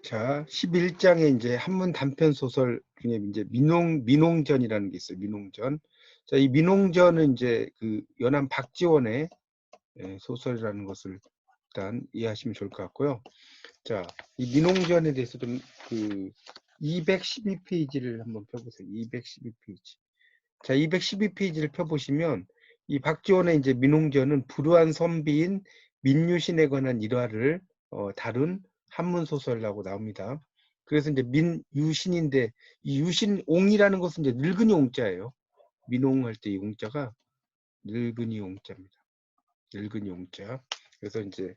자, 11장에 이제 한문 단편 소설 중에 이제 민홍전이라는 게 있어요. 민홍전. 자, 이 민홍전은 이제 그 연암 박지원의 소설이라는 것을 일단 이해하시면 좋을 것 같고요. 자, 이 민홍전에 대해서 좀 그 212페이지를 한번 펴보세요. 212페이지. 자, 212페이지를 펴보시면 이 박지원의 이제 민홍전은 불우한 선비인 민유신에 관한 일화를 다룬 한문 소설이라고 나옵니다. 그래서 이제 민유신인데 이 유신옹이라는 것은 이제 늙은이 옹자예요. 민홍할 때 이 옹자가 늙은이 옹자입니다. 늙은이 옹자. 그래서 이제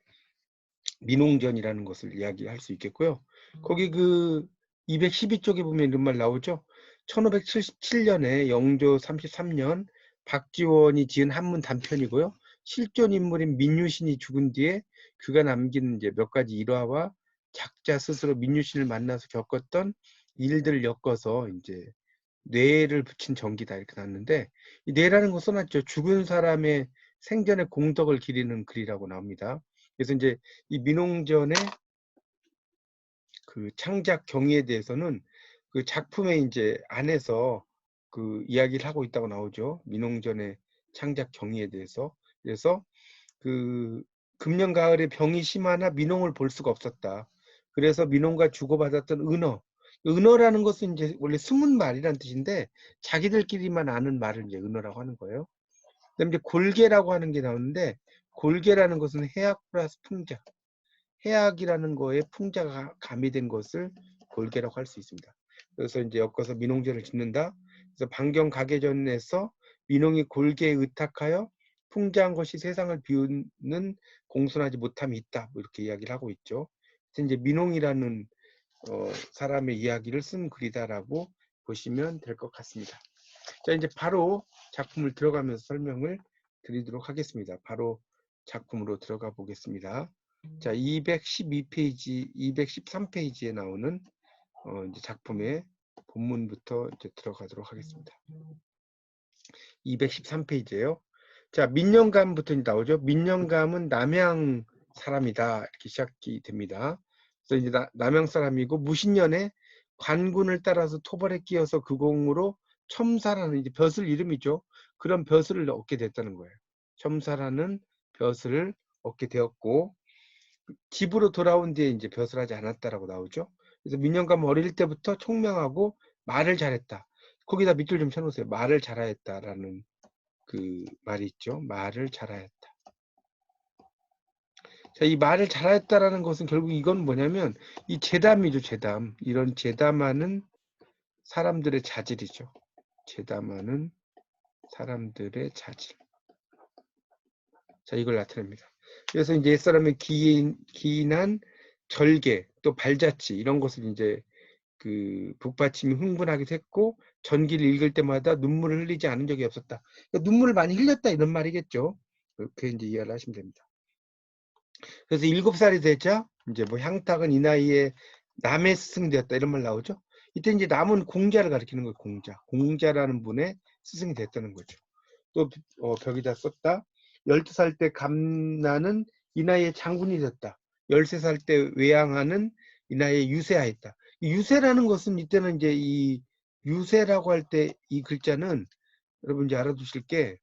민홍전이라는 것을 이야기할 수 있겠고요. 거기 그 212쪽에 보면 이런 말 나오죠. 1577년에 영조 33년 박지원이 지은 한문 단편이고요. 실존 인물인 민유신이 죽은 뒤에 그가 남긴 이제 몇 가지 일화와 작자 스스로 민유신을 만나서 겪었던 일들을 엮어서 이제 뇌를 붙인 전기다 이렇게 났는데, 이 뇌라는 거 써놨죠. 죽은 사람의 생전의 공덕을 기리는 글이라고 나옵니다. 그래서 이제 이 민홍전의 그 창작 경위에 대해서는 그 작품의 이제 안에서 그 이야기를 하고 있다고 나오죠. 민홍전의 창작 경위에 대해서. 그래서 그 금년 가을에 병이 심하나 민홍을 볼 수가 없었다. 그래서 민홍과 주고받았던 은어. 은어라는 것은 이제 원래 숨은 말이란 뜻인데 자기들끼리만 아는 말을 이제 은어라고 하는 거예요. 그다음에 이제 골계라고 하는 게 나오는데, 골계라는 것은 해악 플러스 풍자. 해악이라는 거에 풍자가 가미된 것을 골계라고 할 수 있습니다. 그래서 이제 엮어서 민홍전을 짓는다. 그래서 반경 가계전에서 민홍이 골계에 의탁하여 풍자한 것이 세상을 비우는 공손하지 못함이 있다. 뭐 이렇게 이야기를 하고 있죠. 그래서 이제 민홍이라는 사람의 이야기를 쓴 글이다라고 보시면 될 것 같습니다. 자, 이제 바로 작품을 들어가면서 설명을 드리도록 하겠습니다. 바로 작품으로 들어가 보겠습니다. 자, 212페이지, 213페이지에 나오는 이제 작품의 본문부터 이제 들어가도록 하겠습니다. 213페이지예요. 자, 민영감부터 나오죠. 민영감은 남양 사람이다 이렇게 시작이 됩니다. 그래서 이제 남양 사람이고 무신년에 관군을 따라서 토벌에 끼어서 그 공으로 첨사라는 이제 벼슬 이름이죠. 그런 벼슬을 얻게 됐다는 거예요. 첨사라는 벼슬을 얻게 되었고, 집으로 돌아온 뒤에 이제 벼슬하지 않았다라고 나오죠. 그래서 민영감 어릴 때부터 총명하고 말을 잘했다. 거기다 밑줄 좀 쳐놓으세요. 말을 잘하였다라는 그 말이 있죠. 말을 잘하였다. 자, 이 말을 잘하였다라는 것은 결국 이건 뭐냐면 이 재담이죠. 재담. 이런 재담하는 사람들의 자질이죠. 재담하는 사람들의 자질. 자, 이걸 나타냅니다. 그래서 이제 옛사람의 기인한 절개, 또 발자취 이런 것을 이제 그 북받침이 흥분하기도 했고, 전기를 읽을 때마다 눈물을 흘리지 않은 적이 없었다. 그러니까 눈물을 많이 흘렸다 이런 말이겠죠. 그렇게 이제 이해를 하시면 됩니다. 그래서 7살이 되자 이제 뭐 향탁은 이 나이에 남의 스승 되었다 이런 말 나오죠. 이때 이제 남은 공자를 가리키는 거예요. 공자라는 분의 스승이 됐다는 거죠. 또 벽에다 썼다. 12살 때 감나는 이 나이에 장군이 됐다. 13살 때 외양하는 이 나이에 유세하였다. 유세라는 것은 이때는 이제 이 유세라고 할 때 이 글자는 여러분 이제 알아두실 게,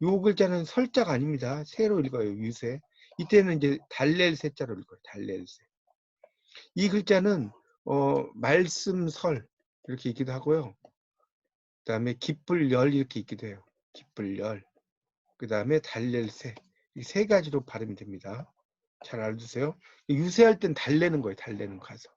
요 글자는 설자가 아닙니다. 새로 읽어요. 유세. 이때는 이제 달랠새자로 읽어요. 달랠새. 이 글자는 말씀설 이렇게 읽기도 하고요. 그 다음에 기쁠열 이렇게 읽기도 해요. 기쁠열. 그 다음에 달랠새. 이 세 가지로 발음이 됩니다. 잘 알아두세요. 유세할 땐 달래는 거예요. 달래는 가서.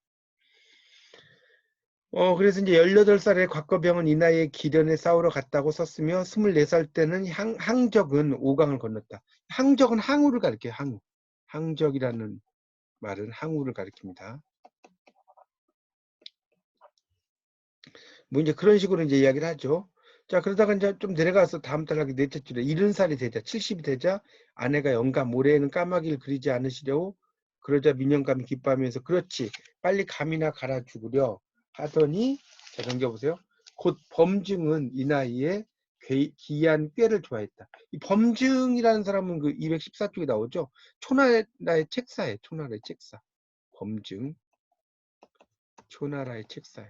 그래서 이제 18살에 곽거병은 이 나이에 기련에 싸우러 갔다고 썼으며 24살 때는 항적은 오강을 건넜다. 항적은 항우를 가리켜요. 항우. 항적이라는 말은 항우를 가리킵니다. 뭐 이제 그런 식으로 이제 이야기를 하죠. 자, 그러다가 이제 좀 내려가서 다음 달 하기 넷째 줄에 70살이 되자, 70이 되자 아내가 영감 올해에는 까마귀를 그리지 않으시려고, 그러자 민영감이 기뻐하면서 그렇지 빨리 감이나 갈아 죽으려 하더니, 자 넘겨보세요. 곧 범증은 이 나이에 기이한 꾀를 좋아했다. 이 범증이라는 사람은 그 214쪽에 나오죠. 초나라의 책사예요. 초나라의 책사. 범증, 초나라의 책사야.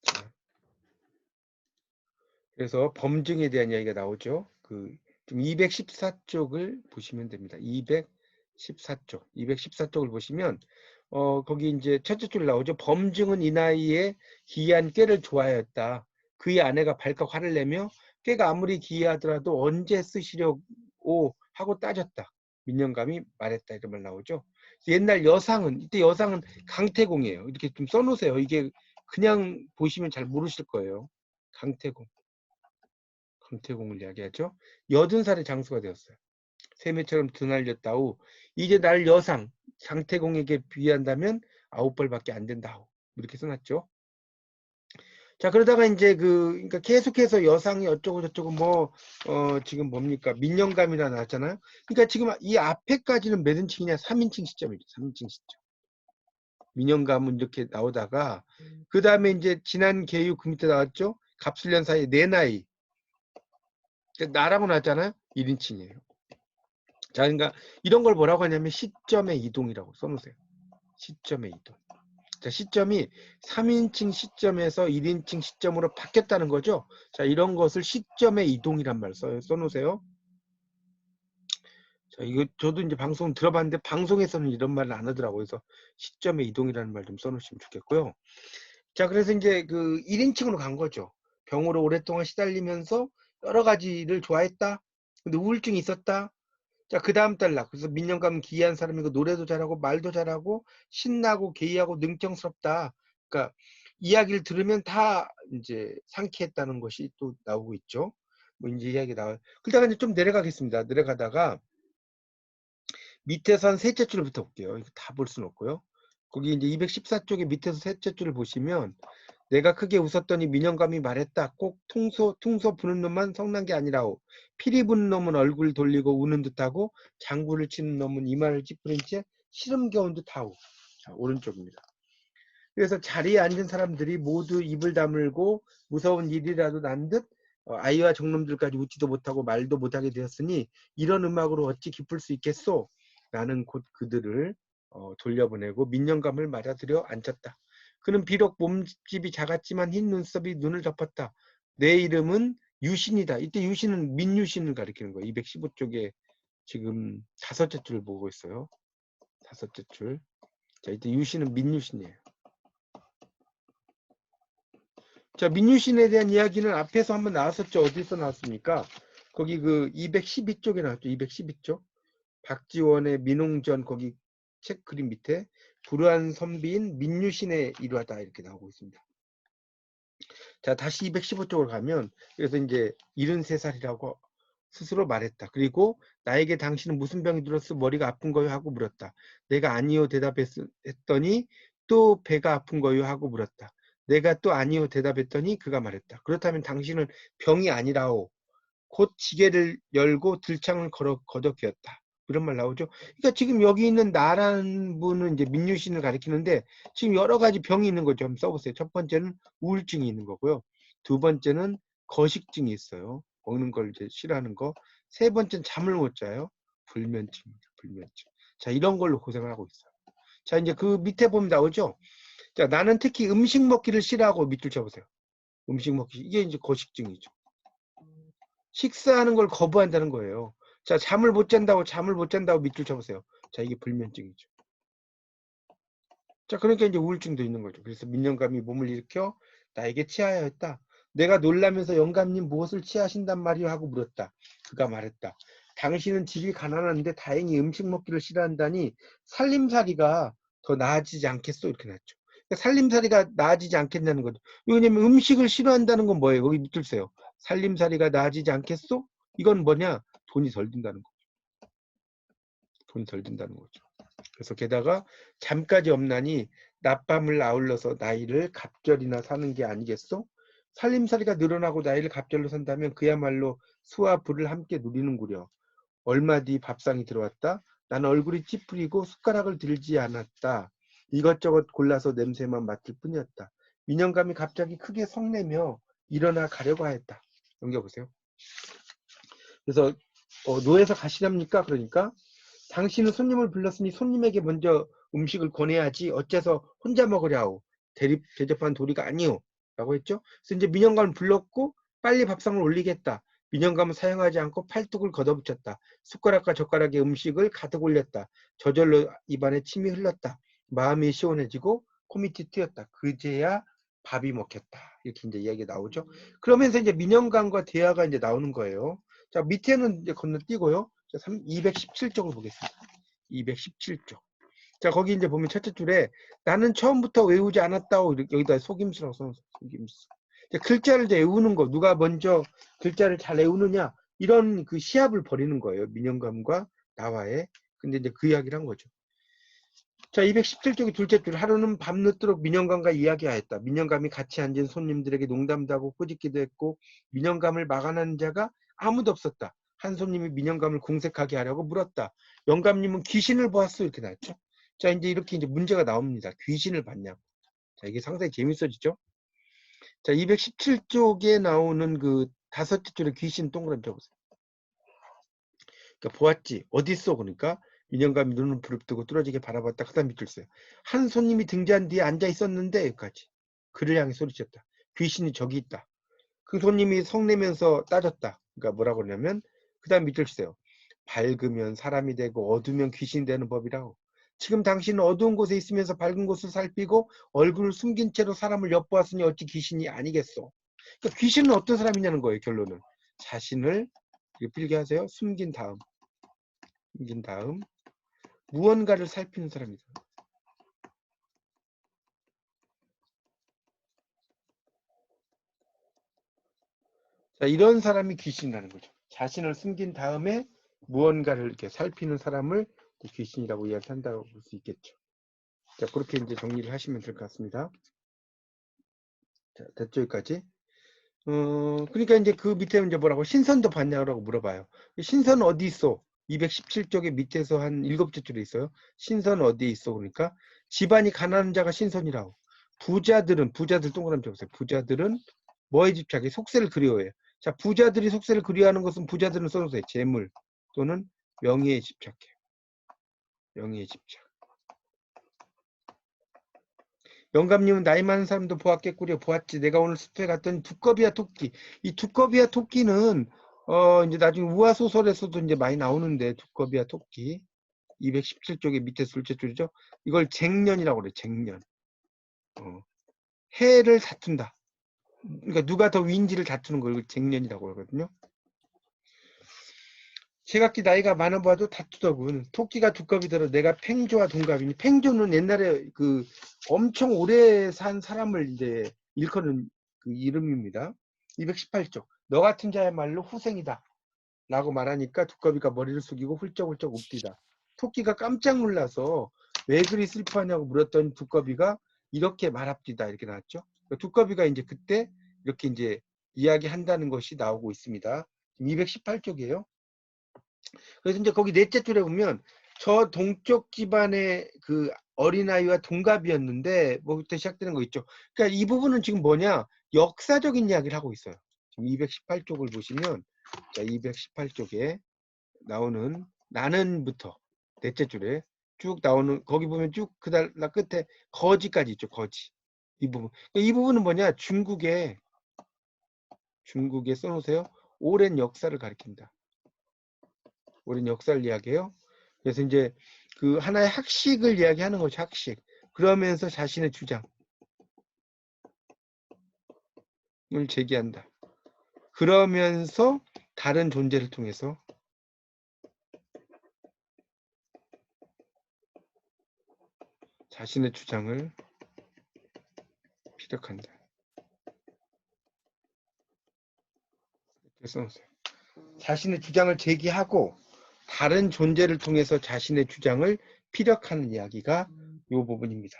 자, 그래서 범증에 대한 이야기가 나오죠. 좀 214쪽을 보시면 됩니다. 214쪽. 214쪽을 보시면 거기 이제 첫째 줄 나오죠. 범증은 이 나이에 기이한 꾀를 좋아하였다. 그의 아내가 발칵 화를 내며 꾀가 아무리 기이하더라도 언제 쓰시려고 하고 따졌다. 민영감이 말했다. 이런 말 나오죠. 옛날 여상은, 이때 여상은 강태공이에요. 이렇게 좀 써놓으세요. 이게 그냥 보시면 잘 모르실 거예요. 강태공. 강태공을 이야기하죠. 80살의 장수가 되었어요. 세매처럼 드날렸다우. 이제 날 여상 강태공에게 비한다면 9벌밖에 안 된다우. 이렇게 써놨죠. 자, 그러다가 이제 그러니까 계속해서 여상이 어쩌고 저쩌고 지금 뭡니까? 민영감이라 나왔잖아요. 그러니까 지금 이 앞에까지는 몇 인칭이냐? 3인칭 시점이죠. 3인칭 시점. 민영감은 이렇게 나오다가 그 다음에 이제 지난 계유 그 밑에 나왔죠. 갑술년 사이 내 나이. 나라고 나왔잖아요. 1인칭이에요. 자, 그러니까 이런 걸 뭐라고 하냐면 시점의 이동이라고 써놓으세요. 시점의 이동. 자, 시점이 3인칭 시점에서 1인칭 시점으로 바뀌었다는 거죠. 자, 이런 것을 시점의 이동이란 말 써놓으세요. 자, 이거 저도 이제 방송 들어봤는데 방송에서는 이런 말을 안 하더라고요. 그래서 시점의 이동이라는 말 좀 써놓으시면 좋겠고요. 자, 그래서 이제 1인칭으로 간 거죠. 병으로 오랫동안 시달리면서 여러 가지를 좋아했다. 근데 우울증이 있었다. 자, 그 다음 달락. 그래서 민영감은 기이한 사람이고 노래도 잘하고 말도 잘하고 신나고 게이하고 능청스럽다. 그러니까 이야기를 들으면 다 이제 상쾌했다는 것이 또 나오고 있죠. 뭐 이제 이야기 나와요. 그러다가 이제 좀 내려가겠습니다. 내려가다가 밑에서 한 셋째 줄부터 볼게요. 이거 다 볼 수는 없고요. 거기 이제 214쪽에 밑에서 셋째 줄을 보시면 내가 크게 웃었더니 민영감이 말했다. 꼭 퉁소 부는 놈만 성난 게 아니라오. 피리 부는 놈은 얼굴 돌리고 우는 듯하고 장구를 치는 놈은 이마를 찌푸린 채 시름겨운 듯하오. 자, 오른쪽입니다. 그래서 자리에 앉은 사람들이 모두 입을 다물고 무서운 일이라도 난 듯 아이와 종놈들까지 웃지도 못하고 말도 못하게 되었으니 이런 음악으로 어찌 기쁠 수 있겠소? 나는 곧 그들을 돌려보내고 민영감을 맞아들여 앉았다. 그는 비록 몸집이 작았지만 흰 눈썹이 눈을 덮었다. 내 이름은 유신이다. 이때 유신은 민유신을 가리키는 거예요. 215쪽에 지금 다섯째 줄 보고 있어요. 다섯째 줄. 자, 이때 유신은 민유신이에요. 자, 민유신에 대한 이야기는 앞에서 한번 나왔었죠. 어디서 나왔습니까? 거기 212쪽에 나왔죠. 212쪽. 박지원의 민홍전 거기 책 그림 밑에 불우한 선비인 민유신의 일화다 이렇게 나오고 있습니다. 자, 다시 215쪽으로 가면 그래서 이제 73살이라고 스스로 말했다. 그리고 나에게 당신은 무슨 병이 들었어? 머리가 아픈 거요? 하고 물었다. 내가 아니요 대답했더니 또 배가 아픈 거요? 하고 물었다. 내가 또 아니요 대답했더니 그가 말했다. 그렇다면 당신은 병이 아니라오. 곧 지게를 열고 들창을 거덕기었다. 이런 말 나오죠. 그러니까 지금 여기 있는 나라는 분은 이제 민유신을 가리키는데 지금 여러 가지 병이 있는 거죠. 한번 써보세요. 첫 번째는 우울증이 있는 거고요. 두 번째는 거식증이 있어요. 먹는 걸 이제 싫어하는 거. 세 번째는 잠을 못 자요. 불면증입니다. 불면증. 자, 이런 걸로 고생을 하고 있어요. 자, 이제 그 밑에 보면 나오죠. 자, 나는 특히 음식 먹기를 싫어하고 밑줄 쳐보세요. 음식 먹기 이게 이제 거식증이죠. 식사하는 걸 거부한다는 거예요. 자, 잠을 못 잔다고 밑줄 쳐보세요. 자, 이게 불면증이죠. 자, 그러니까 이제 우울증도 있는 거죠. 그래서 민영감이 몸을 일으켜 나에게 치하였다. 내가 놀라면서 영감님 무엇을 취하신단 말이오 하고 물었다. 그가 말했다. 당신은 집이 가난한데 다행히 음식 먹기를 싫어한다니 살림살이가 더 나아지지 않겠소? 이렇게 나왔죠. 그러니까 살림살이가 나아지지 않겠다는 거죠. 왜냐면 음식을 싫어한다는 건 뭐예요? 거기 밑줄 세요. 살림살이가 나아지지 않겠소? 이건 뭐냐? 돈이 덜 든다는 거죠. 돈이 덜 든다는 거죠. 그래서 게다가 잠까지 없나니 낮밤을 아울러서 나이를 갑절이나 사는 게 아니겠소? 살림살이가 늘어나고 나이를 갑절로 산다면 그야말로 수와 불을 함께 누리는구려. 얼마 뒤 밥상이 들어왔다. 난 얼굴이 찌푸리고 숟가락을 들지 않았다. 이것저것 골라서 냄새만 맡을 뿐이었다. 민영감이 갑자기 크게 성내며 일어나 가려고 하였다. 넘겨보세요. 그래서 노에서 가시렵니까? 그러니까 당신은 손님을 불렀으니 손님에게 먼저 음식을 권해야지 어째서 혼자 먹으랴오. 대접한 도리가 아니오. 라고 했죠. 그래서 이제 민영감을 불렀고 빨리 밥상을 올리겠다. 민영감은 사용하지 않고 팔뚝을 걷어붙였다. 숟가락과 젓가락에 음식을 가득 올렸다. 저절로 입안에 침이 흘렀다. 마음이 시원해지고 코밑이 트였다. 그제야 밥이 먹혔다. 이렇게 이제 이야기가 나오죠. 그러면서 이제 민영감과 대화가 이제 나오는 거예요. 자, 밑에는 이제 건너뛰고요. 217쪽을 보겠습니다. 217쪽. 자, 거기 이제 보면 첫째 줄에 나는 처음부터 외우지 않았다고 여기다 속임수라고 써놨어요. 속임수. 글자를 이제 외우는 거, 누가 먼저 글자를 잘 외우느냐, 이런 그 시합을 벌이는 거예요. 민영감과 나와의. 근데 이제 그 이야기를 한 거죠. 자, 217쪽의 둘째 줄. 하루는 밤늦도록 민영감과 이야기하였다. 민영감이 같이 앉은 손님들에게 농담도 하고 꾸짖기도 했고 민영감을 막아내는 자가 아무도 없었다. 한 손님이 민영감을 공색하게 하려고 물었다. 영감님은 귀신을 보았어? 이렇게 나왔죠. 자, 이제 이렇게 이제 문제가 나옵니다. 귀신을 봤냐고. 자, 이게 상당히 재밌어지죠. 자, 217쪽에 나오는 그 다섯째 줄에 귀신 동그라미 쳐보세요. 그러니까 보았지. 어디 있어? 그러니까 민영감이 눈을 부릅뜨고 뚫어지게 바라봤다. 그다음 밑줄 써요. 한 손님이 등잔 뒤에 앉아 있었는데 여기까지. 그를 향해 소리쳤다. 귀신이 저기 있다. 그 손님이 성내면서 따졌다. 그러니까 뭐라고 그러냐면 그다음 밑줄 쓰세요. 밝으면 사람이 되고 어두우면 귀신이 되는 법이라고. 지금 당신은 어두운 곳에 있으면서 밝은 곳을 살피고 얼굴을 숨긴 채로 사람을 엿보았으니 어찌 귀신이 아니겠소. 그러니까 귀신은 어떤 사람이냐는 거예요. 결론은. 자신을 필게 하세요. 숨긴 다음 무언가를 살피는 사람이다. 자, 이런 사람이 귀신이라는 거죠. 자신을 숨긴 다음에 무언가를 이렇게 살피는 사람을 귀신이라고 이야기한다고 볼 수 있겠죠. 자, 그렇게 이제 정리를 하시면 될 것 같습니다. 자, 됐죠, 여기까지? 그러니까 이제 그 밑에 이제 뭐라고 신선도 봤냐고 물어봐요. 신선 어디 있어? 217쪽에 밑에서 한 7째 줄에 있어요. 신선 어디에 있어? 그러니까 집안이 가난한 자가 신선이라고. 부자들 동그라미 쳐보세요. 부자들은 뭐에 집착해? 속세를 그리워해요. 자, 부자들이 속세를 그리워하는 것은 부자들은 써주세요. 재물 또는 명예에 집착해. 명예에 집착. 영감님은 나이 많은 사람도 보았겠구려. 보았지. 내가 오늘 숲에 갔더니 두꺼비와 토끼. 이 두꺼비와 토끼는 이제 나중에 우화 소설에서도 이제 많이 나오는데 두꺼비와 토끼 217쪽의 밑에 둘째 줄이죠. 이걸 쟁년이라고 그래. 쟁년. 해를 다툰다. 그러니까 누가 더 위인지를 다투는 걸 쟁년이라고 하거든요. 제각기 나이가 많아 봐도 다투더군. 토끼가 두꺼비더러 내가 팽조와 동갑이니. 팽조는 옛날에 그 엄청 오래 산 사람을 이제 일컫는 그 이름입니다. 218쪽. 너 같은 자야말로 후생이다. 라고 말하니까 두꺼비가 머리를 숙이고 훌쩍훌쩍 웃디다. 토끼가 깜짝 놀라서 왜 그리 슬퍼하냐고 물었더니 두꺼비가 이렇게 말합디다. 이렇게 나왔죠. 두꺼비가 이제 그때 이렇게 이제 이야기한다는 것이 나오고 있습니다. 218쪽이에요. 그래서 이제 거기 넷째 줄에 보면 저 동쪽 집안의 그 어린아이와 동갑이었는데 뭐부터 시작되는 거 있죠. 그러니까 이 부분은 지금 뭐냐? 역사적인 이야기를 하고 있어요. 지금 218쪽을 보시면 자, 218쪽에 나오는 나는부터 넷째 줄에 쭉 나오는 거기 보면 쭉 그달 끝에 거지까지 있죠. 거지. 이 부분. 이 부분은 뭐냐? 중국에 써놓으세요. 오랜 역사를 가리킨다. 오랜 역사를 이야기해요. 그래서 이제 그 하나의 학식을 이야기하는 거죠. 학식. 그러면서 자신의 주장을 제기한다. 그러면서 다른 존재를 통해서 자신의 주장을 피력한다. 이렇게 써놓으세요. 자신의 주장을 제기하고 다른 존재를 통해서 자신의 주장을 피력하는 이야기가 이 부분입니다.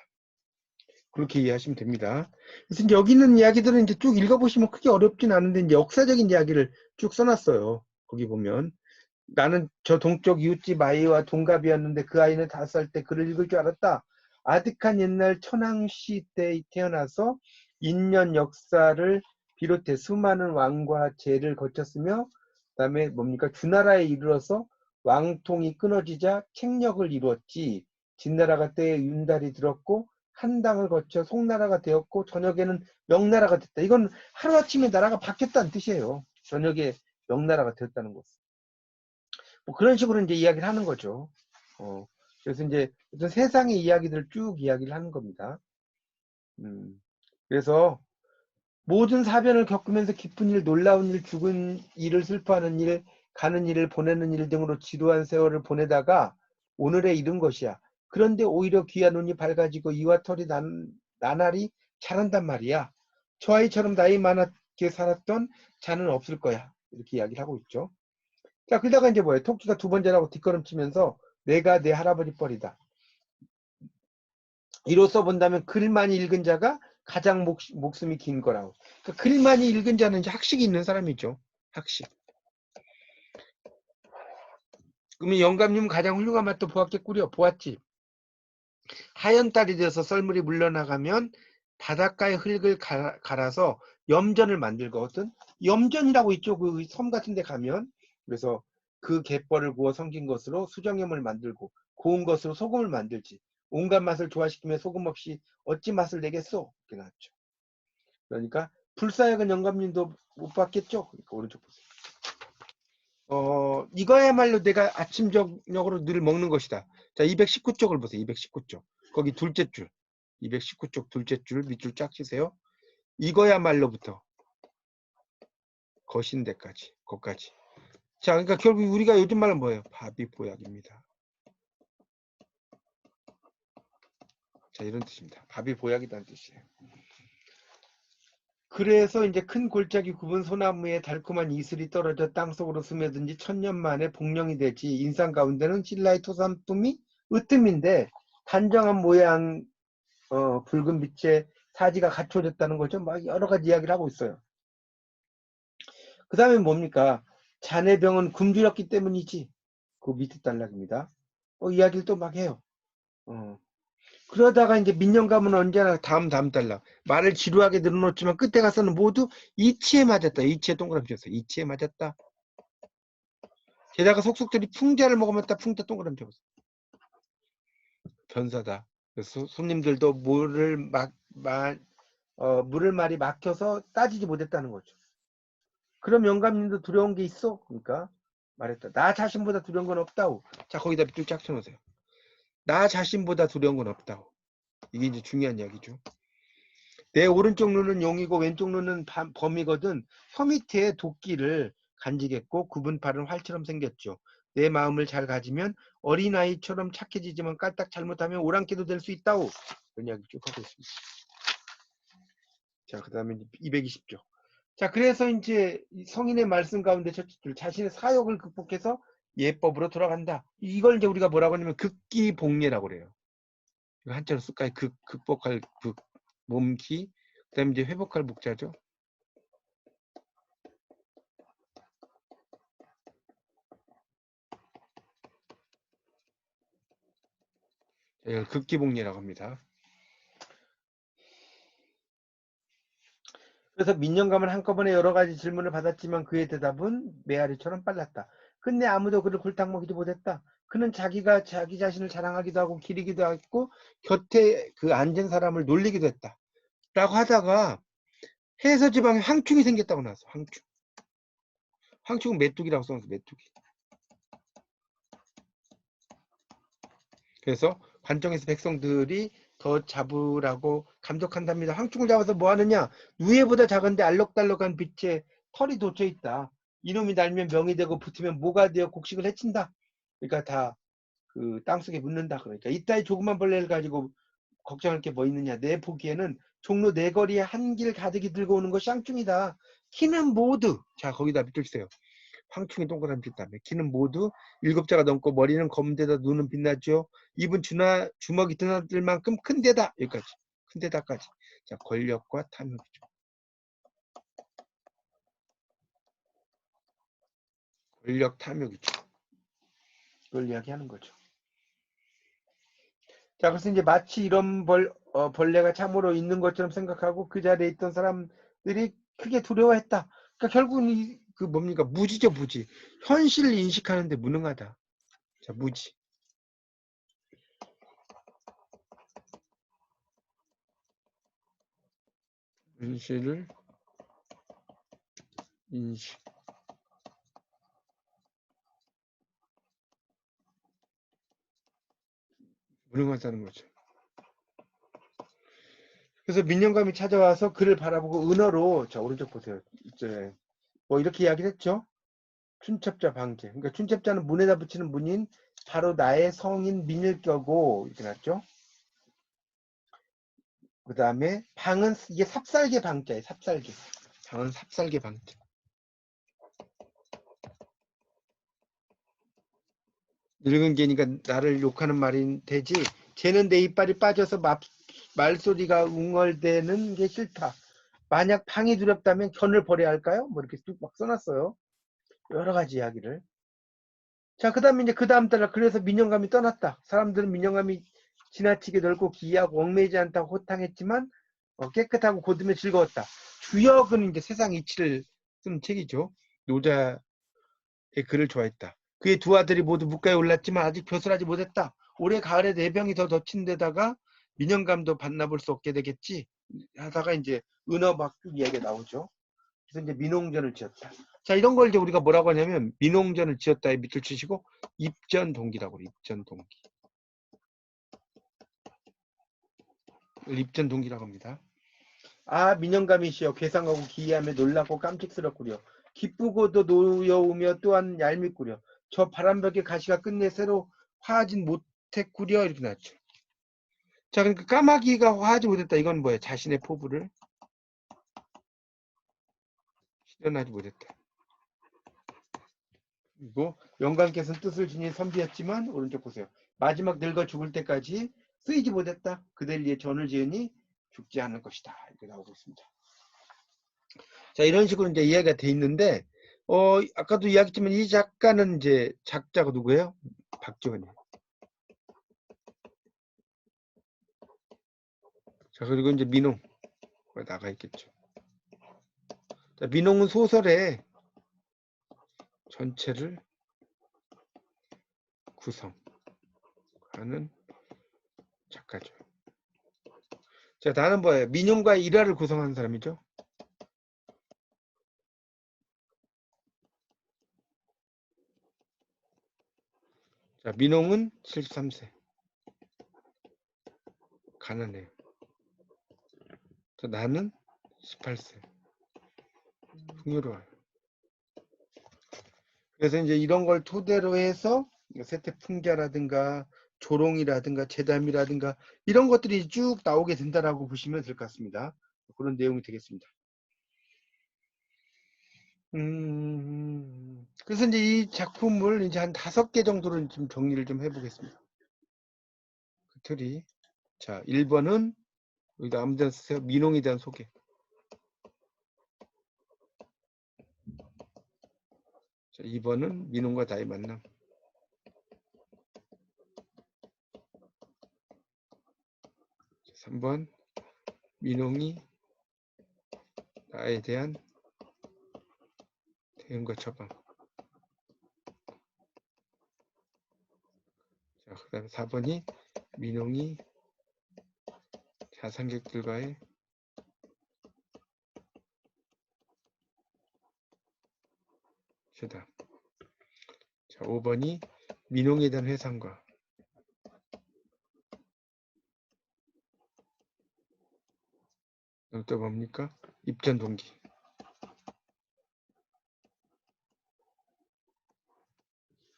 그렇게 이해하시면 됩니다. 그래서 이제 여기 있는 이야기들은 이제 쭉 읽어보시면 크게 어렵진 않은데 이제 역사적인 이야기를 쭉 써놨어요. 거기 보면 나는 저 동쪽 이웃집 아이와 동갑이었는데 그 아이는 5살 때 글을 읽을 줄 알았다. 아득한 옛날 천황시 때 태어나서 인년 역사를 비롯해 수많은 왕과 제를 거쳤으며 그다음에 뭡니까 주나라에 이르러서 왕통이 끊어지자 책력을 이루었지. 진나라가 때에 윤달이 들었고 한당을 거쳐 송나라가 되었고 저녁에는 명나라가 됐다. 이건 하루아침에 나라가 바뀌었다는 뜻이에요. 저녁에 명나라가 되었다는 것. 뭐 그런 식으로 이제 이야기를 하는 거죠. 그래서 이제 어떤 세상의 이야기들을 쭉 이야기를 하는 겁니다. 그래서 모든 사변을 겪으면서 기쁜 일, 놀라운 일, 죽은 일을 슬퍼하는 일, 가는 일을 보내는 일 등으로 지루한 세월을 보내다가 오늘에 이른 것이야. 그런데 오히려 귀와 눈이 밝아지고 이와 털이 나날이 자란단 말이야. 저 아이처럼 나이 많게 살았던 자는 없을 거야. 이렇게 이야기를 하고 있죠. 자, 그러다가 이제 뭐예요? 토끼가 두 번째라고 뒷걸음치면서 내가 내 할아버지 뻘이다. 이로써 본다면 글 많이 읽은 자가 가장 목숨이 긴 거라고. 그러니까 글 많이 읽은 자는 이제 학식이 있는 사람이죠. 학식. 그러면 영감님은 가장 훌륭한 맛도 보았겠구려. 보았지. 하얀 딸이 되어서 썰물이 물러나가면 바닷가의 흙을 갈아서 염전을 만들고 어떤 염전이라고 있죠. 그 섬 같은 데 가면. 그래서 그 갯벌을 구워 섬긴 것으로 수정염을 만들고 고운 것으로 소금을 만들지. 온갖 맛을 조화시키며 소금 없이 어찌 맛을 내겠소? 이렇게 나왔죠. 그러니까 불사역은 영감님도 못 봤겠죠? 그러니까 오른쪽 보세요. 이거야말로 내가 아침 저녁으로 늘 먹는 것이다. 자, 219쪽을 보세요. 219쪽. 거기 둘째 줄. 219쪽 둘째 줄 밑줄 쫙 치세요. 이거야말로부터 거신데까지. 거기까지. 자, 그러니까 결국 우리가 요즘 말은 뭐예요? 밥이 보약입니다. 자, 이런 뜻입니다. 밥이 보약이라는 뜻이에요. 그래서 이제 큰 골짜기 굽은 소나무에 달콤한 이슬이 떨어져 땅속으로 스며든지 천년 만에 복령이 되지. 인상 가운데는 신라의 토산품이 으뜸인데 단정한 모양 붉은 빛에 사지가 갖춰졌다는 거죠. 막 여러 가지 이야기를 하고 있어요. 그 다음에 뭡니까? 자네 병은 굶주렸기 때문이지. 그 밑에 단락입니다. 이야기를 또 막 해요. 그러다가 이제 민영감은 언제나 다음 단락. 말을 지루하게 늘어놓지만 끝에 가서는 모두 이치에 맞았다. 이치에 동그라미 쳤어. 이치에 맞았다. 게다가 속속들이 풍자를 먹으면다 풍자 동그라미 쳤어. 변사다. 그래서 손님들도 물을 말이 막혀서 따지지 못했다는 거죠. 그럼 영감님도 두려운 게 있어? 그러니까 말했다. 나 자신보다 두려운 건 없다고. 자, 거기다 밑줄 쫙 쳐놓으세요. 나 자신보다 두려운 건 없다고. 이게 이제 중요한 이야기죠. 내 오른쪽 눈은 용이고 왼쪽 눈은 범이거든. 혀 밑에 도끼를 간직했고 굽은 팔은 활처럼 생겼죠. 내 마음을 잘 가지면 어린아이처럼 착해지지만 까딱 잘못하면 오랑캐도 될 수 있다고. 그런 이야기 쭉 하고 있습니다. 자, 그 다음에 220조. 자, 그래서 이제 성인의 말씀 가운데 첫째 줄, 자신의 사욕을 극복해서 예법으로 돌아간다. 이걸 이제 우리가 뭐라고 하냐면 극기복례라고 그래요. 한자로 쓸까요? 극복할 몸기, 그 다음에 이제 회복할 목자죠. 이걸 극기복례라고 합니다. 그래서 민영감은 한꺼번에 여러 가지 질문을 받았지만 그의 대답은 메아리처럼 빨랐다. 근데 아무도 그를 골탕 먹이지 못했다. 그는 자기가 자기 자신을 자랑하기도 하고 기리기도 했고 곁에 그 앉은 사람을 놀리기도 했다. 라고 하다가 해서 지방에 황충이 생겼다고 나왔어. 황충. 황충은 메뚜기라고 써놨어. 메뚜기. 그래서 관정에서 백성들이 더 잡으라고 감독한답니다. 황충을 잡아서 뭐 하느냐? 누에보다 작은데 알록달록한 빛에 털이 돋쳐 있다. 이놈이 날면 명이 되고 붙으면 모가 되어 곡식을 해친다. 그러니까 다 그 땅속에 묻는다. 그러니까 이따위 조그만 벌레를 가지고 걱정할 게 뭐 있느냐. 내 보기에는 종로 네 거리에 한 길 가득이 들고 오는 것이 황충이다. 키는 모두 자 거기다 밑줄세요. 황충이 동그라미 pis다음에 키는 모두 7자가 넘고 머리는 검은데다 눈은 빛나죠. 입은 주먹이 드나들 만큼 큰데다 여기까지 큰데다까지. 자 권력과 탐욕이죠. 권력 탐욕이죠. 그걸 이야기하는 거죠. 자 그래서 이제 마치 이런 벌레가 참으로 있는 것처럼 생각하고 그 자리에 있던 사람들이 크게 두려워했다. 그러니까 결국은 그 뭡니까 무지죠 무지. 현실을 인식하는데 무능하다. 자, 무지. 인식을 인식. 무능하다는 거죠. 그래서 민영감이 찾아와서 그를 바라보고 은어로, 자, 오른쪽 보세요. 이제 뭐 이렇게 이야기를 했죠. 춘첩자 방제. 그러니까 춘첩자는 문에다 붙이는 문인, 바로 나의 성인 민일격고 이렇게 났죠. 그 다음에 방은 이게 삽살개 방자예요. 삽살개. 방은 삽살개 방자. 늙은 개니까 나를 욕하는 말인 되지. 쟤는 내 이빨이 빠져서 말소리가 웅얼대는 게 싫다. 만약 방이 두렵다면 견을 버려야 할까요? 뭐 이렇게 쭉 막 써놨어요. 여러 가지 이야기를. 자, 그 다음에 이제 그 다음 달, 그래서 민영감이 떠났다. 사람들은 민영감이 지나치게 넓고 기이하고 얽매이지 않다고 호탕했지만 깨끗하고 고듬에 즐거웠다. 주역은 이제 세상 이치를 쓴 책이죠. 노자의 글을 좋아했다. 그의 두 아들이 모두 묵가에 올랐지만 아직 벼슬하지 못했다. 올해 가을에 네 병이 더 덧친 데다가 민영감도 만나볼 수 없게 되겠지 하다가 이제 은어박죽 이야기가 나오죠. 그래서 이제 민홍전을 지었다. 자, 이런 걸 이제 우리가 뭐라고 하냐면 민홍전을 지었다에 밑줄 치시고 입전동기라고 그래요. 입전동기. 입전동기라고 합니다. 아, 민영감이시여 괴상하고 기이하며 놀랍고 깜찍스럽구려. 기쁘고도 노여우며 또한 얄밉구려. 저 바람벽에 가시가 끝내 새로 화하진 못했구려. 이렇게 나왔죠. 자, 그러니까 까마귀가 화하지 못했다. 이건 뭐예요? 자신의 포부를 실현하지 못했다. 그리고 영광께서는 뜻을 지닌 선비였지만 오른쪽 보세요. 마지막 늙어 죽을 때까지 쓰이지 못했다. 그들 위해 전을 지으니 죽지 않을 것이다. 이렇게 나오고 있습니다. 자, 이런 식으로 이제 이야기가 돼 있는데, 아까도 이야기했지만 이 작가는 이제 작자가 누구예요? 박지원이에요. 자, 그리고 이제 민홍 나가 있겠죠. 자, 민홍은 소설의 전체를 구성하는 작가죠. 자, 나는 뭐예요? 민용과 일화를 구성하는 사람이죠. 자, 민홍은 73세. 가난해요. 자, 나는 18세. 풍요로워요. 그래서 이제 이런 걸 토대로 해서 세태풍자라든가 조롱이라든가 재담이라든가 이런 것들이 쭉 나오게 된다라고 보시면 될 것 같습니다. 그런 내용이 되겠습니다. 그래서 이제 이 작품을 이제 한 5개 정도를 좀 정리를 좀 해보겠습니다. 그 틀이. 자, 1번은 여기다 아무데나 쓰세요. 민홍에 대한 소개. 자, 2번은 민홍과 나의 만남. 3번 민홍이 나에 대한 대응과 처방. 자, 그 다음에 4번이 민홍이 자상객들과의 회담. 자, 5번이 민홍에 대한 회상과. 또 뭡니까? 입전 동기.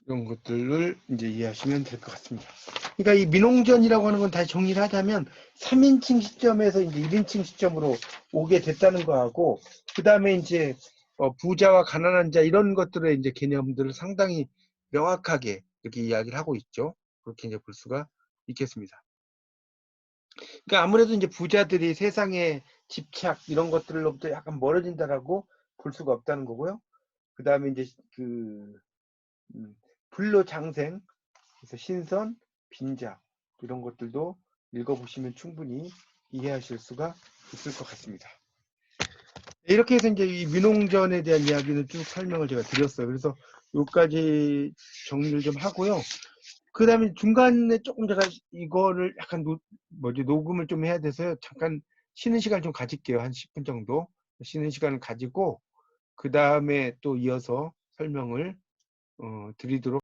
이런 것들을 이제 이해하시면 될 것 같습니다. 그러니까 이 민홍전이라고 하는 건 다시 정리를 하자면 3인칭 시점에서 이제 1인칭 시점으로 오게 됐다는 거하고, 그 다음에 이제 부자와 가난한 자 이런 것들의 이제 개념들을 상당히 명확하게 이렇게 이야기를 하고 있죠. 그렇게 이제 볼 수가 있겠습니다. 그러니까 아무래도 이제 부자들이 세상에 집착 이런 것들로부터 약간 멀어진다라고 볼 수가 없다는 거고요. 그 다음에 이제 불로장생, 그래서 신선, 빈자 이런 것들도 읽어보시면 충분히 이해하실 수가 있을 것 같습니다. 이렇게 해서 이제 이 민홍전에 대한 이야기는 쭉 설명을 제가 드렸어요. 그래서 여기까지 정리를 좀 하고요. 그다음에 중간에 조금 제가 이거를 약간 녹음을 좀 해야 돼서요. 잠깐 쉬는 시간 좀 가질게요. 한 10분 정도 쉬는 시간을 가지고 그 다음에 또 이어서 설명을 드리도록